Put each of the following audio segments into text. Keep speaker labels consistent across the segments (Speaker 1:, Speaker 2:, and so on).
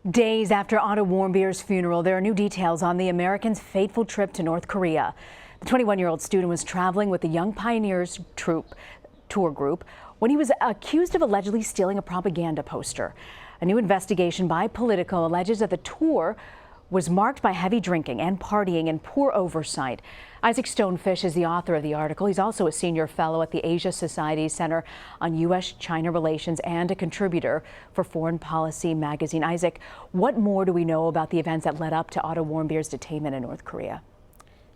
Speaker 1: Days after Otto Warmbier's funeral, there are new details on the American's fateful trip to North Korea. The 21-year-old student was traveling with the Young Pioneers tour group when he was accused of allegedly stealing a propaganda poster. A new investigation by Politico alleges that the tour was marked by heavy drinking and partying and poor oversight. Issac Stone Fish is the author of the article. He's also a senior fellow at the Asia Society Center on U.S.-China Relations and a contributor for Foreign Policy magazine. Isaac, what more do we know about the events that led up to Otto Warmbier's detainment in North Korea?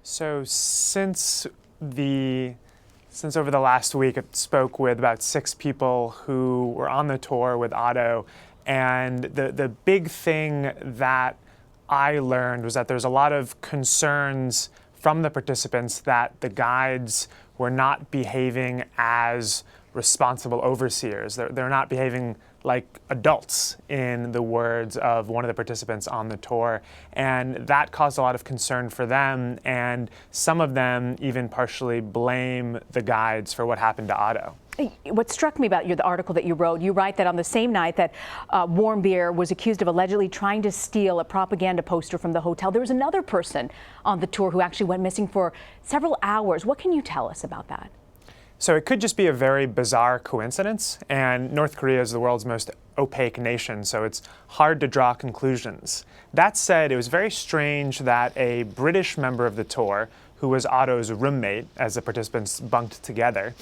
Speaker 2: So since over the last week, I spoke with about 6 people who were on the tour with Otto, and the big thing that I learned was that there's a lot of concerns from the participants that the guides were not behaving as responsible overseers. They're not behaving like adults, in the words of one of the participants on the tour. And that caused a lot of concern for them, and some of them even partially blame the guides for what happened to Otto.
Speaker 1: What struck me about the article that you write that on the same night that Warmbier was accused of allegedly trying to steal a propaganda poster from the hotel, there was another person on the tour who actually went missing for several hours. What can you tell us about that?
Speaker 2: So it could just be a very bizarre coincidence, and North Korea is the world's most opaque nation, so it's hard to draw conclusions. That said, it was very strange that a British member of the tour, who was Otto's roommate as the participants bunked together,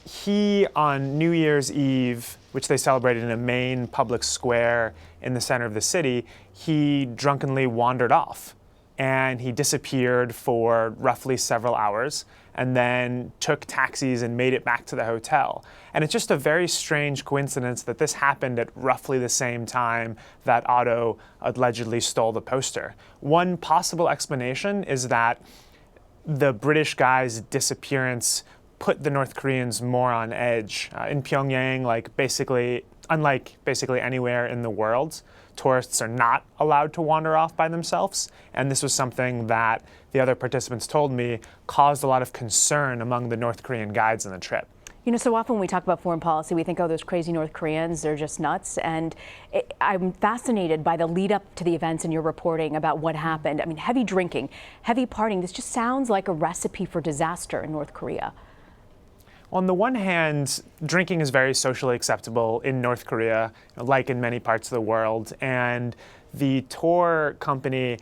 Speaker 2: he, on New Year's Eve, which they celebrated in a main public square in the center of the city, he drunkenly wandered off. And he disappeared for roughly several hours and then took taxis and made it back to the hotel. And it's just a very strange coincidence that this happened at roughly the same time that Otto allegedly stole the poster. One possible explanation is that the British guy's disappearance put the North Koreans more on edge. In Pyongyang, unlike basically anywhere in the world, tourists are not allowed to wander off by themselves. And this was something that the other participants told me caused a lot of concern among the North Korean guides on the trip.
Speaker 1: You know, so often when we talk about foreign policy, we think, oh, those crazy North Koreans, they're just nuts. And I'm fascinated by the lead up to the events in your reporting about what happened. I mean, heavy drinking, heavy partying, this just sounds like a recipe for disaster in North Korea.
Speaker 2: On the one hand, drinking is very socially acceptable in North Korea, like in many parts of the world, and the tour company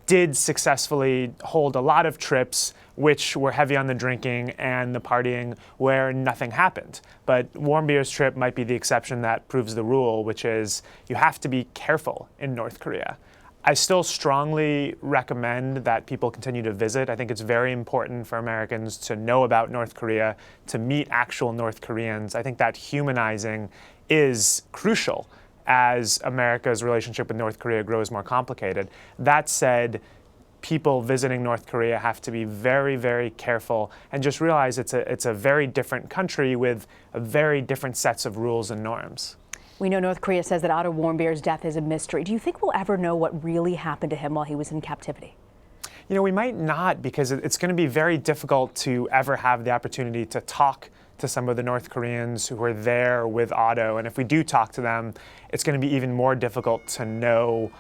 Speaker 2: did successfully hold a lot of trips which were heavy on the drinking and the partying where nothing happened. But Warmbier's trip might be the exception that proves the rule, which is you have to be careful in North Korea. I still strongly recommend that people continue to visit. I think it's very important for Americans to know about North Korea, to meet actual North Koreans. I think that humanizing is crucial as America's relationship with North Korea grows more complicated. That said, people visiting North Korea have to be very, very careful and just realize it's a very different country with very different sets of rules and norms.
Speaker 1: We know North Korea says that Otto Warmbier's death is a mystery. Do you think we'll ever know what really happened to him while he was in captivity?
Speaker 2: You know, we might not, because it's going to be very difficult to ever have the opportunity to talk to some of the North Koreans who were there with Otto. And if we do talk to them, it's going to be even more difficult to know,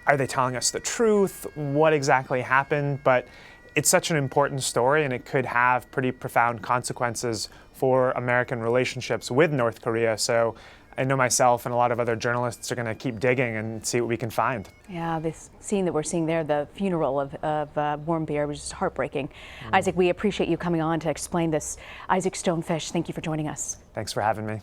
Speaker 2: are they telling us the truth? What exactly happened? But it's such an important story, and it could have pretty profound consequences for American relationships with North Korea. So I know myself and a lot of other journalists are going to keep digging and see what we can find.
Speaker 1: Yeah, this scene that we're seeing there, the funeral of Warmbier, was just heartbreaking. Isaac, we appreciate you coming on to explain this. Issac Stone Fish, thank you for joining us.
Speaker 2: Thanks for having me.